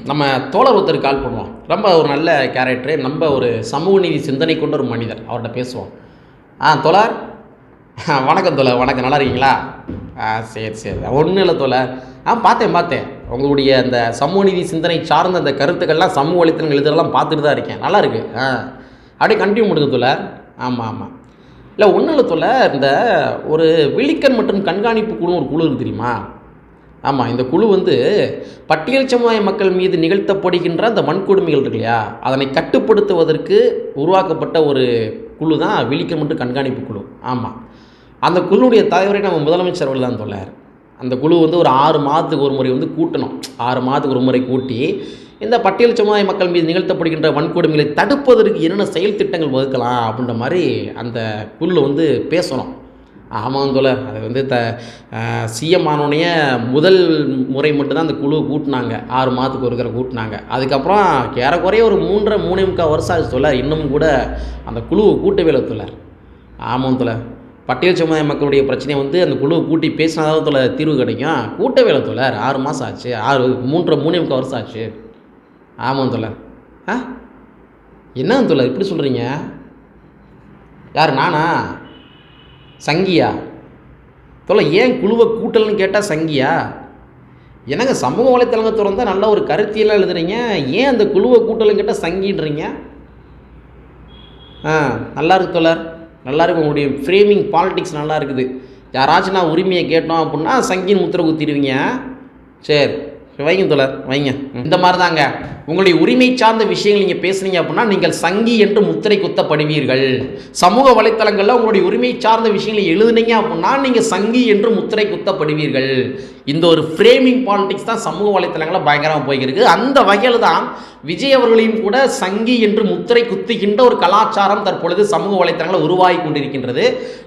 நம்ம தோழர் ஒருத்தர் கால் பண்ணுவோம். ரொம்ப ஒரு நல்ல கேரக்டரு, நம்ம ஒரு சமூக நீதி சிந்தனை கொண்ட ஒரு மனிதர். அவர்கிட்ட பேசுவோம். தோழர், வணக்கம் தோழர். வணக்கம், நல்லா இருக்கீங்களா? சரி சரி, ஒன்றும் இல்லை தோழர். பார்த்தேன் உங்களுடைய அந்த சமூக நீதி சிந்தனை சார்ந்த அந்த கருத்துக்கள்லாம் சமூக வலைத்தளங்கள் எழுதுறதெல்லாம் பார்த்துட்டு தான் இருக்கேன். நல்லா இருக்குது. அப்படியே கண்டினியூ பண்ணுங்க தோழர். ஆமாம். இல்லை, ஒன்றும் இல்லை தோழர். இந்த ஒரு விழிக்கண் மற்றும் கண்காணிப்பு குழு ஒரு குழு இருக்குது தெரியுமா? ஆமாம், இந்த குழு பட்டியல் சமுதாய மக்கள் மீது நிகழ்த்தப்படுகின்ற அந்த வன்கொடுமைகள் இருக்கு இல்லையா, அதனை கட்டுப்படுத்துவதற்கு உருவாக்கப்பட்ட ஒரு குழு தான் விழிக்கண் மற்றும் கண்காணிப்பு குழு. ஆமாம், அந்த குழுவுடைய தலைவரை நம்ம முதலமைச்சர் அவர்கள் தான் தோழர். அந்த குழு ஒரு 6 மாதத்துக்கு ஒரு முறை கூட்டணும். 6 மாதத்துக்கு ஒரு முறை கூட்டி இந்த பட்டியல் சமுதாய மக்கள் மீது நிகழ்த்தப்படுகின்ற வன்கொடுமைகளை தடுப்பதற்கு என்னென்ன செயல் திட்டங்கள் வகுக்கலாம் அப்படின்ற மாதிரி அந்த குழு பேசணும். ஆமாம் தோழர், அது சிஎம் ஆனோடனே முதல் முறை மட்டும்தான் அந்த குழு கூட்டினாங்க. 6 மாதத்துக்கு ஒரு கூட்டினாங்க. அதுக்கப்புறம் ஏறக்குறைய ஒரு 3.5 வருஷம் ஆச்சு தோழர். இன்னும் கூட அந்த குழுவை கூட்டவே இல்லை தோழர். ஆமாம் தோழர், பட்டியல் சமுதாய மக்களுடைய பிரச்சனையை அந்த குழுவை கூட்டி பேசினாதான் தோழர் தீர்வு கிடைக்கும். கூட்டவே இல்லை தோழர். 6 மாதம் ஆச்சு. 3.5 வருஷம் ஆச்சு. ஆமாம் தோழர். என்ன தோழர் இப்படி சொல்கிறீங்க? யார், நானா சங்கியா? தோழர், ஏன் குழுவை கூட்டல்னு கேட்டால் சங்கியா? என்னங்க சமூக வலைத்தளங்கள் திறந்தால் நல்ல ஒரு கருத்தியெல்லாம் எழுதுறீங்க, ஏன் அந்த குழுவை கூட்டல்னு கேட்டால் சங்கின்றீங்க? நல்லா இருக்கு தோழர், நல்லா இருக்கு. உங்களுடைய ஃப்ரேமிங் பாலிடிக்ஸ் நல்லா இருக்குது. யாராச்சும் நான் உரிமையை கேட்டோம் அப்படின்னா சங்கின்னு முத்திரை குத்திடுவீங்க. சரி, வைங்க தோழர், வைங்க. இந்த மாதிரி தாங்க உங்களுடைய உரிமை சார்ந்த விஷயங்கள் நீங்கள் பேசுனீங்க அப்படின்னா நீங்கள் சங்கி என்று முத்திரை குத்தப்படுவீர்கள். சமூக வலைத்தளங்களில் உங்களுடைய உரிமை சார்ந்த விஷயங்களை எழுதுனீங்க அப்படின்னா நீங்கள் சங்கி என்று முத்திரை குத்தப்படுவீர்கள். இந்த ஒரு ஃப்ரேமிங் பாலிடிக்ஸ் தான் சமூக வலைத்தளங்களில் பயங்கரமாக போய்கிருக்கு. அந்த வகையில் தான் விஜய் அவர்களையும் கூட சங்கி என்று முத்திரை குத்துகின்ற ஒரு கலாச்சாரம் தற்பொழுது சமூக வலைத்தளங்களில் உருவாகி கொண்டிருக்கின்றது.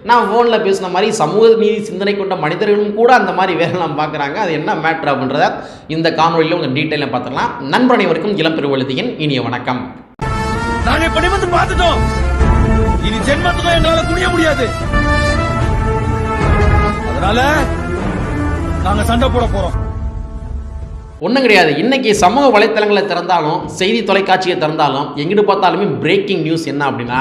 நான் ஃபோனில் பேசின மாதிரி சமூக நீதி சிந்தனை கொண்ட மனிதர்களும் கூட அந்த மாதிரி வேலைலாம் பார்க்குறாங்க. அது என்ன மேட்ரு அப்படின்றத இந்த காணொலியில் உங்கள் டீட்டெயிலாக பார்த்துக்கலாம். நண்பர் அனைவருக்கும் இளம் பெருவழுதியின் இனிய வணக்கம். நாங்க இப்படி பார்த்துட்டோம். இனி ஜென்மத்துக்கு எங்களால குனிய முடியாது. அதனால நாங்க சண்டை போட போறோம். ஒன்றும் கிடையாது. இன்னைக்கு சமூக வலைத்தளங்களை திறந்தாலும் செய்தி தொலைக்காட்சியை திறந்தாலும் எங்கிட்டு பார்த்தாலுமே பிரேக்கிங் நியூஸ் என்ன அப்படின்னா,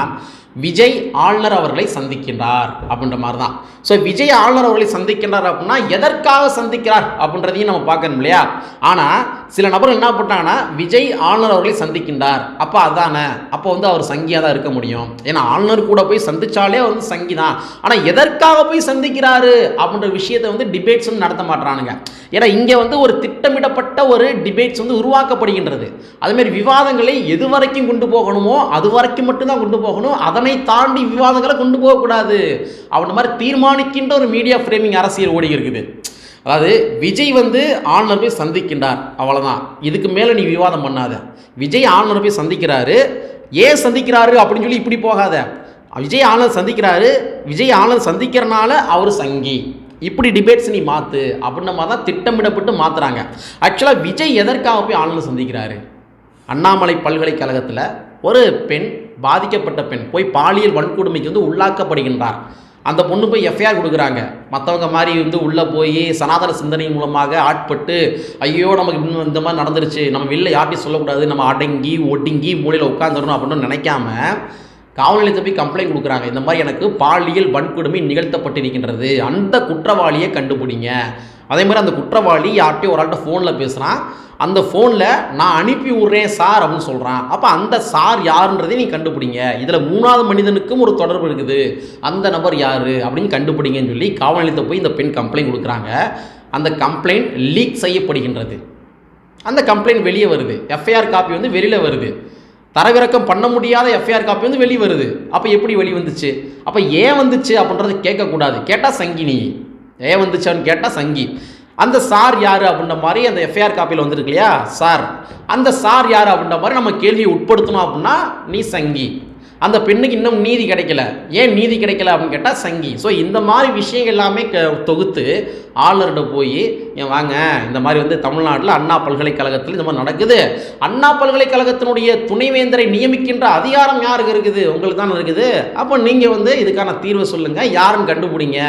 விஜய் ஆளுநர் அவர்களை சந்திக்கின்றார் அப்படின்ற மாதிரி தான். ஸோ விஜய் ஆளுநர் அவர்களை சந்திக்கின்றார் அப்படின்னா எதற்காக சந்திக்கிறார் அப்படின்றதையும் நம்ம பார்க்கணும் இல்லையா? ஆனால் சில நபர்கள் என்ன பண்ணாங்கன்னா, விஜய் ஆளுநர் அவர்களை சந்திக்கின்றார், அப்போ அதானே, அப்போ அவர் சங்கியாக தான் இருக்க முடியும். ஏன்னா ஆளுநர் கூட போய் சந்திச்சாலே சங்கி தான். ஆனால் எதற்காக போய் சந்திக்கிறாரு அப்படின்ற விஷயத்தை டிபேட்ஸ் நடத்த மாட்டானுங்க. ஏன்னா இங்கே ஒரு திட்டமிடப்பட்ட ஒரு டிபேட்ஸ் உருவாக்கப்படுகின்றது. அதுமாரி விவாதங்களை எது வரைக்கும் கொண்டு போகணுமோ அது வரைக்கும் மட்டும்தான் கொண்டு போகணும். அதனை தாண்டி விவாதங்களை கொண்டு போகக்கூடாது அப்படின்ற மாதிரி தீர்மானிக்கின்ற ஒரு மீடியா ஃப்ரேமிங் அரசியல் ஓடி இருக்குது. அதாவது விஜய் ஆளுநர் போய் சந்திக்கின்றார், அவ்வளோதான். இதுக்கு மேலே நீ விவாதம் பண்ணாத. விஜய் ஆளுநர் போய் சந்திக்கிறாரு, ஏன் சந்திக்கிறாரு அப்படின்னு சொல்லி இப்படி போகாத. விஜய் ஆளுநர் சந்திக்கிறாரு, விஜய் ஆளுநர் சந்திக்கிறனால அவர் சங்கி, இப்படி டிபேட்ஸ் நீ மாற்று அப்படின்ற மாதிரி தான் திட்டமிடப்பட்டு மாற்றுறாங்க. ஆக்சுவலாக விஜய் எதற்காக போய் ஆளுநர் சந்திக்கிறாரு? அண்ணாமலை பல்கலைக்கழகத்தில் ஒரு பெண், பாதிக்கப்பட்ட பெண் போய் பாலியல் வன்கொடுமைக்கு உள்ளாக்கப்படுகின்றார். அந்த பொண்ணு போய் எஃப்ஐஆர் கொடுக்குறாங்க. மற்றவங்க மாதிரி உள்ளே போய் சனாதன சிந்தனை மூலமாக ஆட்பட்டு, ஐயோ நமக்கு இந்த மாதிரி நடந்துருச்சு, நம்ம வெளில யார்ட்டையும் சொல்லக்கூடாது, நம்ம அடங்கி ஒடுங்கி மூலையில் உட்காந்துடணும் அப்படின்னு நினைக்காம காவல் நிலையத்தை போய் கம்ப்ளைண்ட் கொடுக்குறாங்க. இந்த மாதிரி எனக்கு பாலியல் வன்கொடுமை நிகழ்த்தப்பட்டிருக்கின்றது, அந்த குற்றவாளியை கண்டுபிடிங்க. அதே மாதிரி அந்த குற்றவாளி யார்ட்டையும் ஒரு ஆள்கிட்ட ஃபோனில் பேசுகிறான். அந்த ஃபோனில் நான் அனுப்பி விட்றேன் சார் அப்படின்னு சொல்கிறான். அப்போ அந்த சார் யாருன்றதை நீ கண்டுபிடிங்க. இதில் 3வது மனிதனுக்கும் ஒரு தொடர்பு இருக்குது, அந்த நபர் யார் அப்படின்னு கண்டுபிடிங்கன்னு சொல்லி காவல் நிலையத்தை போய் இந்த பெண் கம்ப்ளைண்ட் கொடுக்குறாங்க. அந்த கம்ப்ளைண்ட் லீக் செய்யப்படுகின்றது. அந்த கம்ப்ளைண்ட் வெளியே வருது. எஃப்ஐஆர் காப்பி வெளியில் வருது. தரவிறக்கம் பண்ண முடியாத எஃப்ஐஆர் காப்பி வெளியே வருது. அப்போ எப்படி வெளி வந்துச்சு? அப்போ ஏன் வந்துச்சு அப்படின்றது கேட்கக்கூடாது. கேட்டால் சங்கி. நீ ஏன் வந்துச்சான்னு கேட்டால் சங்கி. அந்த சார் யார் அப்படின்ற மாதிரி அந்த எஃப்ஐஆர் காப்பியில் வந்துருக்கு இல்லையா சார், அந்த சார் யார் அப்படின்ற மாதிரி நம்ம கேள்வியை உட்படுத்தணும் அப்படின்னா நீ சங்கி. அந்த பெண்ணுக்கு இன்னும் நீதி கிடைக்கல, ஏன் நீதி கிடைக்கல அப்படின்னு கேட்டால் சங்கி. ஸோ இந்த மாதிரி விஷயங்கள் எல்லாமே தொகுத்து ஆளுநர்கிட்ட போய் ஏன் வாங்க, இந்த மாதிரி தமிழ்நாட்டில் அண்ணா பல்கலைக்கழகத்தில் இந்த மாதிரி நடக்குது, அண்ணா பல்கலைக்கழகத்தினுடைய துணைவேந்தரை நியமிக்கின்ற அதிகாரம் யாருக்கு இருக்குது? உங்களுக்கு தானே இருக்குது. அப்போ நீங்கள் இதுக்கான தீர்வை சொல்லுங்கள், யாருன்னு கண்டுபிடிங்க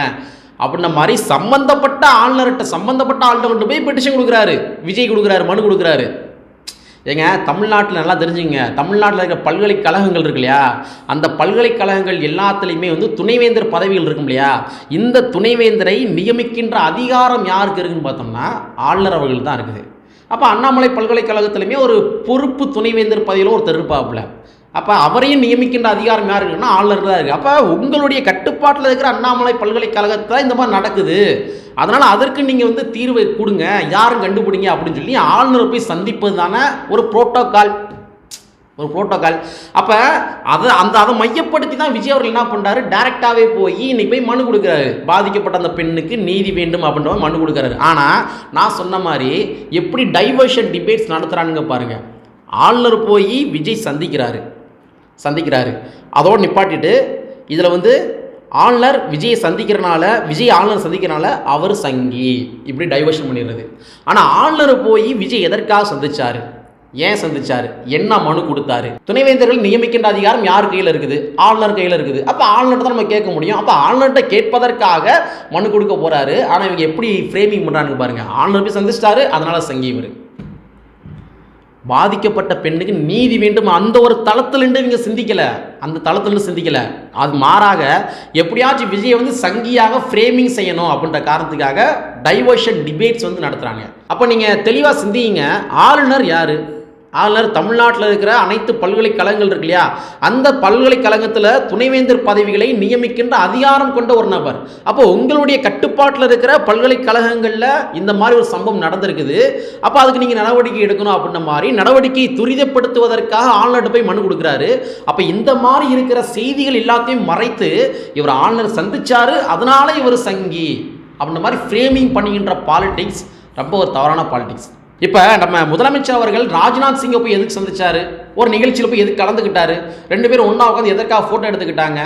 அப்படின்ற மாதிரி சம்பந்தப்பட்ட ஆளுநர்கிட்ட போய் பெட்டிஷன் கொடுக்குறாரு, விஜய் கொடுக்குறாரு, மனு கொடுக்குறாரு. ஏங்க தமிழ்நாட்டில் நல்லா தெரிஞ்சுங்க, தமிழ்நாட்டில் இருக்கிற பல்கலைக்கழகங்கள் இருக்கு இல்லையா, அந்த பல்கலைக்கழகங்கள் எல்லாத்துலேயுமே வந்து துணைவேந்தர் பதவிகள் இருக்கும் இல்லையா, இந்த துணைவேந்தரை நியமிக்கின்ற அதிகாரம் யாருக்கு இருக்குன்னு பார்த்தோம்னா ஆளுநர் அவர்கள் தான் இருக்குது. அப்போ அண்ணாமலை பல்கலைக்கழகத்திலுமே ஒரு பொறுப்பு துணைவேந்தர் பதவியில் ஒருத்தர் இருப்பாப்புல. அப்போ அவரையும் நியமிக்கின்ற அதிகாரம் யார் இருக்குன்னா ஆளுநர் தான் இருக்குது. அப்போ உங்களுடைய கட்டுப்பாட்டில் இருக்கிற அண்ணாமலை பல்கலைக்கழகத்தில் இந்த மாதிரி நடக்குது, அதனால் அதற்கு நீங்கள் வந்து தீர்வை கொடுங்க, யாரும் கண்டுபிடிங்க அப்படின்னு சொல்லி ஆளுநரை போய் சந்திப்பது தானே ஒரு புரோட்டோக்கால். அப்போ அதை மையப்படுத்தி தான் விஜய் அவர்கள் என்ன பண்ணுறாரு, டைரெக்டாகவே போய் இன்னைக்கு போய் மனு கொடுக்குறாரு, பாதிக்கப்பட்ட அந்த பெண்ணுக்கு நீதி வேண்டும் அப்படின்ற மனு கொடுக்குறாரு. ஆனால் நான் சொன்ன மாதிரி எப்படி டைவர்ஷன் டிபேட்ஸ் நடத்துகிறானுங்க பாருங்கள். ஆளுநர் போய் விஜய் சந்திக்கிறாரு அதோடு நிப்பாட்டிட்டு இதில் வந்து ஆளுநர் விஜய் ஆளுநர் சந்திக்கிறனால அவர் சங்கி, இப்படி டைவர்ஷன் பண்ணிடுறது. ஆனால் ஆளுநர் போய் விஜய் எதற்காக சந்திச்சாரு, ஏன் சந்திச்சாரு, என்ன மனு கொடுத்தாரு? துணைவேந்தர்கள் நியமிக்கின்ற அதிகாரம் யார் கையில் இருக்குது? ஆளுநர் கையில் இருக்குது. அப்போ ஆளுநர் தான் நம்ம கேட்க முடியும். அப்போ ஆளுநர்கிட்ட கேட்பதற்காக மனு கொடுக்க போறாரு. ஆனால் இவங்க எப்படி ஃப்ரேமிங் பண்ணுறாங்க பாருங்க. ஆளுநர் போய் சந்திச்சிட்டாரு, அதனால சங்கி இவர். பாதிக்கப்பட்ட பெண்ணுக்கு நீதி வேண்டும் அந்த ஒரு தளத்திலிருந்து இவங்க சிந்திக்கல. அது மாறாக எப்படியாச்சும் விஜயை வந்து சங்கியாக ஃப்ரேமிங் செய்யணும் அப்படின்ற காரணத்துக்காக டைவர்ஷன் டிபேட்ஸ் வந்து நடத்துகிறாங்க. அப்போ நீங்கள் தெளிவாக சிந்திங்க, ஆளுநர் யார்? ஆளுநர் தமிழ்நாட்டில் இருக்கிற அனைத்து பல்கலைக்கழகங்கள் இருக்கு இல்லையா, அந்த பல்கலைக்கழகத்தில் துணைவேந்தர் பதவிகளை நியமிக்கின்ற அதிகாரம் கொண்ட ஒரு நபர். அப்போ உங்களுடைய கட்டுப்பாட்டில் இருக்கிற பல்கலைக்கழகங்களில் இந்த மாதிரி ஒரு சம்பவம் நடந்திருக்குது, அப்போ அதுக்கு நீங்கள் நடவடிக்கை எடுக்கணும் அப்படின்ற மாதிரி நடவடிக்கையை துரிதப்படுத்துவதற்காக ஆளுநர் போய் மனு கொடுக்குறாரு. அப்போ இந்த மாதிரி இருக்கிற செய்திகள் எல்லாத்தையும் மறைத்து இவர் ஆளுநர் சந்திச்சாரு, அதனால இவர் சங்கி அப்படின்ற மாதிரி ஃப்ரேமிங் பண்ணுகின்ற பாலிடிக்ஸ் ரொம்ப ஒரு தவறான பாலிடிக்ஸ். இப்போ நம்ம முதலமைச்சர் அவர்கள் ராஜ்நாத் சிங்கை போய் எதுக்கு சந்திச்சாரு, ஒரு நிகழ்ச்சியில் போய் எதுக்கு கலந்துக்கிட்டாரு, ரெண்டு பேரும் ஒன்றா உட்காந்து எதற்காக ஃபோட்டோ எடுத்துக்கிட்டாங்க,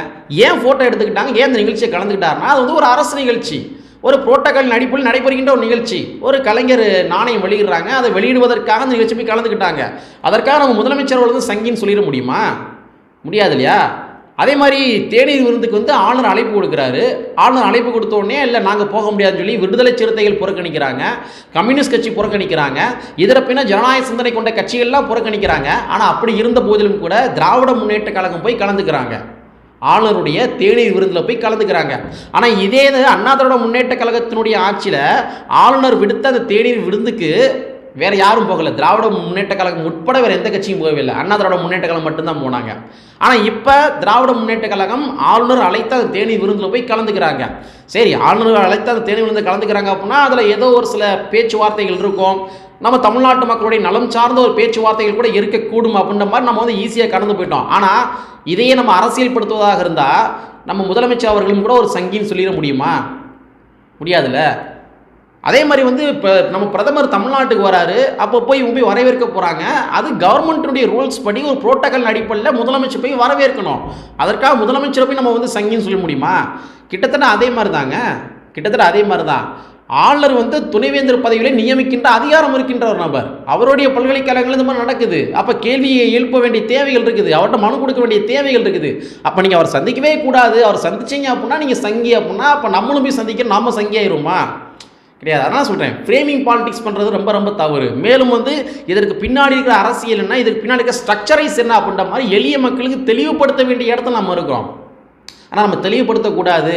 ஏன் இந்த நிகழ்ச்சியை கலந்துக்கிட்டாருன்னா அது வந்து ஒரு அரசு நிகழ்ச்சி, ஒரு புரோட்டோகால் அடிப்படையில் நடைபெறுகின்ற ஒரு நிகழ்ச்சி. ஒரு கலைஞர் நாணயம் வெளியிடுறாங்க, அதை வெளியிடுவதற்காக அந்த நிகழ்ச்சி போய் கலந்துக்கிட்டாங்க. அதற்காக நம்ம முதலமைச்சர் அவர்கள் வந்து சங்கின்னு சொல்லிட முடியாது இல்லையா? அதே மாதிரி தேநீர் விருந்துக்கு வந்து ஆளுநர் அழைப்பு கொடுக்குறாரு. ஆளுநர் அழைப்பு கொடுத்த உடனே இல்லை நாங்கள் போக முடியாதுன்னு சொல்லி விடுதலை சிறுத்தைகள் புறக்கணிக்கிறாங்க, கம்யூனிஸ்ட் கட்சி புறக்கணிக்கிறாங்க, இதர பின்ன ஜனநாயக சிந்தனை கொண்ட கட்சிகள்லாம் புறக்கணிக்கிறாங்க. ஆனால் அப்படி இருந்த போதிலும் கூட திராவிட முன்னேற்ற கழகம் போய் கலந்துக்கிறாங்க, ஆளுநருடைய தேநீர் விருந்தில் போய் கலந்துக்கிறாங்க. ஆனால் இதே அண்ணா திராவிட முன்னேற்ற கழகத்தினுடைய ஆட்சியில் ஆளுநர் விடுத்த அந்த தேநீர் விருந்துக்கு வேறு யாரும் போகலை, திராவிட முன்னேற்ற கழகம் உட்பட வேறு எந்த கட்சியும் போகவே இல்லை, அண்ணா திராவிட முன்னேற்ற கழகம் மட்டும்தான் போனாங்க. ஆனால் இப்போ திராவிட முன்னேற்ற கழகம் ஆளுநர் அழைத்த அந்த தேநீர் விருந்தில் போய் கலந்துக்கிறாங்க. சரி, ஆளுநர் அழைத்த அந்த தேநீர் விருந்தில் கலந்துக்கிறாங்க அப்படின்னா அதில் ஏதோ ஒரு சில பேச்சுவார்த்தைகள் இருக்கும், நம்ம தமிழ்நாட்டு மக்களுடைய நலம் சார்ந்த ஒரு பேச்சுவார்த்தைகள் கூட இருக்கக்கூடும் அப்படின்ற மாதிரி நம்ம வந்து ஈஸியாக கடந்து போயிட்டோம். ஆனால் இதையே நம்ம அரசியல்படுத்துவதாக இருந்தால் நம்ம முதலமைச்சர் அவர்களும் கூட ஒரு சங்கின்னு சொல்லிட முடியாதுல்ல. அதே மாதிரி வந்து இப்போ நம்ம பிரதமர் தமிழ்நாட்டுக்கு வராரு, அப்போ போய் வரவேற்க போகிறாங்க. அது கவர்மெண்ட்டுடைய ரூல்ஸ் படி ஒரு புரோட்டோகால் அடிப்படையில் முதலமைச்சர் போய் வரவேற்கணும். அதற்காக முதலமைச்சரை போய் நம்ம வந்து சங்கின்னு சொல்ல முடியுமா? கிட்டத்தட்ட அதே மாதிரி தான் ஆளுநர் வந்து துணைவேந்தர் பதவிகளை நியமிக்கின்ற அதிகாரம் இருக்கின்ற ஒரு நபர், அவருடைய பல்கலைக்கழகங்கள் இந்த மாதிரி நடக்குது. அப்போ கேள்வியை எழுப்ப வேண்டிய தேவைகள் இருக்குது, அவர்கிட்ட மனு கொடுக்க வேண்டிய தேவைகள் இருக்குது. அப்போ நீங்கள் அவர் சந்திக்கவே கூடாது, அவர் சந்திச்சிங்க அப்படின்னா நீங்கள் சங்கி அப்படின்னா அப்போ நம்மளும் போய் சந்திக்க நாம சங்கி ஆயிருமா? கிடையாது. அதனால் சொல்கிறேன், ஃப்ரேமிங் பாலிடிக்ஸ் பண்ணுறது ரொம்ப தவறு. மேலும் வந்து இதற்கு பின்னாடி இருக்கிற அரசியல் என்ன, இதற்கு பின்னாடி இருக்கிற ஸ்ட்ரக்சரைஸ் என்ன அப்படின்ற மாதிரி எளிய மக்களுக்கு தெளிவுபடுத்த வேண்டிய இடத்துல நம்ம இருக்கிறோம். ஆனால் நம்ம தெளிவுபடுத்தக்கூடாது.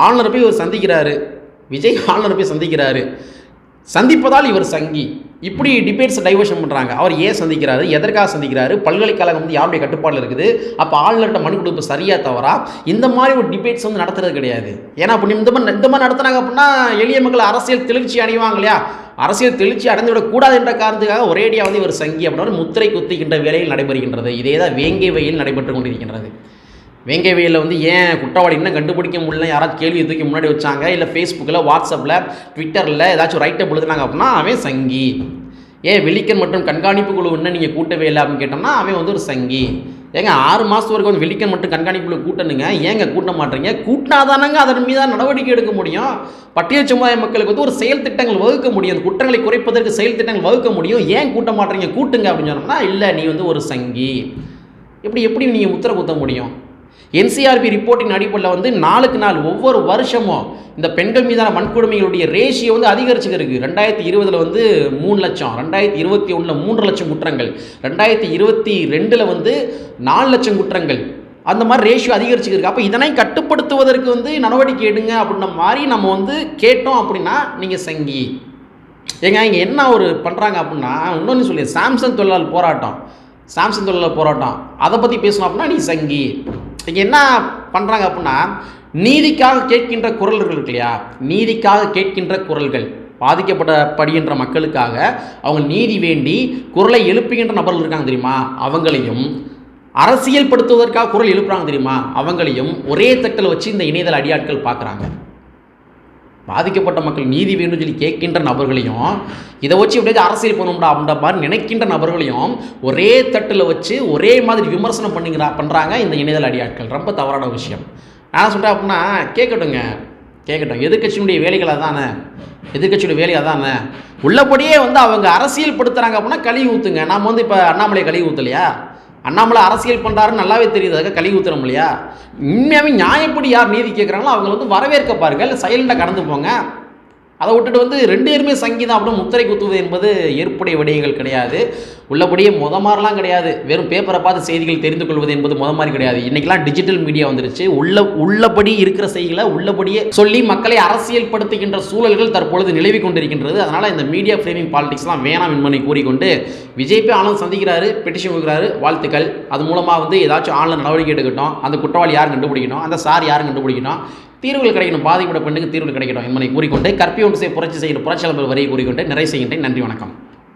ஆளுநர் போய் இவர் சந்திக்கிறாரு, விஜய் ஆளுநர் போய் சந்திக்கிறாரு, சந்திப்பதால் இவர் சங்கி, இப்படி டிபேட்ஸ் டைவர்ஷன் பண்ணுறாங்க. அவர் ஏன் சந்திக்கிறாரு, எதற்காக சந்திக்கிறாரு, பல்கலைக்கழகம் வந்து யாருடைய கட்டுப்பாடில் இருக்குது, அப்போ ஆளுநர்கிட்ட மனு கொடுப்பு சரியா தவறா, இந்த மாதிரி ஒரு டிபேட்ஸ் வந்து நடத்துறது கிடையாது. ஏன்னா அப்படி இந்த மாதிரி நடத்துனாங்க அப்படின்னா எளிய மக்கள் அரசியல் தெளிர்ச்சி அடைவாங்க இல்லையா? அரசியல் தெளிர்ச்சி அடைந்து விடக்கூடாது என்ற காரணத்துக்காக ஒரேடியாக வந்து இவர் சங்கி அப்படின்னு முத்திரை குத்துகின்ற வேலையில் நடைபெறுகின்றது. இதே தான் வேங்கை வெயில் நடைபெற்று கொண்டிருக்கின்றது. வேங்கை வெயிலில் வந்து ஏன் குற்றவாளி இன்னும் கண்டுபிடிக்க முடியல, யாராவது கேள்வி தூக்கி முன்னாடி வச்சாங்க, இல்லை ஃபேஸ்புக்கில், வாட்ஸ்அப்பில், ட்விட்டரில் ஏதாச்சும் ரைட்டை எழுதுனாங்க அப்படின்னா அவன் சங்கி. ஏன் வெள்ளிக்கன் மற்றும் கண்காணிப்பு குழு இன்னும் நீங்கள் கூட்டவே இல்லை அப்படின்னு கேட்டோம்னா அவன் வந்து ஒரு சங்கி. ஏங்க 6 மாதம் வரைக்கும் வந்து வெள்ளிக்கன் மற்றும் கண்காணிப்பு குழு கூட்டணுங்க, ஏங்க கூட்ட மாட்டேறீங்க? கூட்டினாதானங்க அதன் மீதான நடவடிக்கை எடுக்க முடியும். பட்டியல் சமுதாய மக்களுக்கு வந்து ஒரு செயல் திட்டங்கள் வகுக்க முடியும், குற்றங்களை குறைப்பதற்கு செயல் திட்டங்கள் வகுக்க முடியும். ஏன் கூட்ட மாட்டேறீங்க, கூட்டுங்க அப்படின்னு சொன்னோம்னா இல்லை நீ வந்து ஒரு சங்கி. எப்படி நீங்கள் முத்திரை குத்த முடியும்? NCRB ரிப்போர்ட்டின் அடிப்படையில் வந்து நாளுக்கு நாள் ஒவ்வொரு வருஷமும் இந்த பெண்கள் மீதான வன்கொடுமைகளுடைய ரேஷியோ வந்து அதிகரிச்சுருக்கு. 2020 வந்து 3 லட்சம், 2021 3 லட்சம் குற்றங்கள், 2022 வந்து 4 லட்சம் குற்றங்கள், அந்த மாதிரி ரேஷியோ அதிகரிச்சுருக்கு. அப்போ இதனை கட்டுப்படுத்துவதற்கு வந்து நடவடிக்கை எடுங்க அப்படின்ற மாதிரி நம்ம வந்து கேட்டோம் அப்படின்னா நீங்கள் சங்கி. ஏங்க இங்கே என்ன ஒரு பண்ணுறாங்க அப்படின்னா, இன்னொன்று சொல்லி சாம்சங் தொழிலாளர் போராட்டம் அதை பற்றி பேசணும் அப்படின்னா நீ சங்கி. இங்கே என்ன பண்ணுறாங்க அப்படின்னா, நீதிக்காக கேட்கின்ற குரல்கள் இருக்கு இல்லையா, நீதிக்காக கேட்கின்ற குரல்கள், பாதிக்கப்படுகின்ற மக்களுக்காக அவங்க நீதி வேண்டி குரலை எழுப்புகின்ற நபர்கள் இருக்காங்க தெரியுமா, அவங்களையும் அரசியல் படுத்துவதற்காக குரல் எழுப்புறாங்க தெரியுமா, அவங்களையும் ஒரே தட்டில் வச்சு இந்த இணையதள அடியாட்கள் பார்க்குறாங்க. பாதிக்கப்பட்ட மக்கள் நீதி வேணும்னு சொல்லி கேட்கின்ற நபர்களையும், இதை வச்சு எப்படியாவது அரசியல் பண்ணணும்டா அப்படின்ற மாதிரி நினைக்கின்ற நபர்களையும் ஒரே தட்டில் வச்சு ஒரே மாதிரி விமர்சனம் பண்ணுறாங்க இந்த இணையதள அடியாட்கள். ரொம்ப தவறான விஷயம். நான் சொல்கிறேன் அப்படின்னா கேட்கட்டும், எதிர்கட்சியினுடைய வேலைகள் அதானே, எதிர்கட்சியுடைய வேலை அதானே, உள்ளபடியே வந்து அவங்க அரசியல் படுத்துகிறாங்க அப்படின்னா கழுவி ஊற்றுங்க. நாம் வந்து இப்போ அண்ணாமலை கழுவி ஊற்றலையா, அண்ணாமலை அரசியல் பண்ணுறாருன்னு நல்லாவே தெரியுது, அதுக்காக கழுவி ஊற்றுறோம் இல்லையா. உண்மையாகவே நியாயப்படி யார் நீதி கேட்குறாங்களோ அவங்க வந்து வரவேற்க பாருங்கள், சைலண்டாக கடந்து போங்க. அதை விட்டுட்டு வந்து 2 பேருமே சங்கீதம் அப்படின்னு முத்திரை குத்துவது என்பது ஏற்புடைய விடயங்கள் கிடையாது. உள்ளபடியே மாதிரிலாம் கிடையாது. வெறும் பேப்பரை பார்த்து செய்திகள் தெரிந்து கொள்வது என்பது மாதிரி கிடையாது. இன்றைக்கெல்லாம் டிஜிட்டல் மீடியா வந்துருச்சு. உள்ளபடி இருக்கிற செய்திகளை உள்ளபடியே சொல்லி மக்களை அரசியல் படுத்துகின்ற சூழல்கள் தற்பொழுது நிலவி கொண்டிருக்கின்றது. அதனால் இந்த மீடியா ஃப்ரேமிங் பாலிடிக்ஸ்லாம் வேணாம் என்பதை கூறிக்கொண்டு, விஜய் போய் ஆளுநர் சந்திக்கிறாரு, பெட்டிஷன் கொடுக்குறாரு, வாழ்த்துக்கள். அது மூலமாக வந்து ஏதாச்சும் ஆளுநர் நடவடிக்கை எடுக்கட்டும், அந்த குற்றவாளி யாரும் கண்டுபிடிக்கணும், அந்த சார் யாரும் கண்டுபிடிக்கணும், தீர்வுகள் கிடைக்கணும், பாதிக்கப்பட்ட பெண்ணுக்கு தீர்வுகள் கிடைக்கணும் என்பதை கூறிக்கொண்டு, கற்பி ஒன்று புரட்சி செய்கிற புரட்சியாளர் வரையை கூறிக்கொண்டு நிறைவு செய்கின்றேன். நன்றி, வணக்கம்.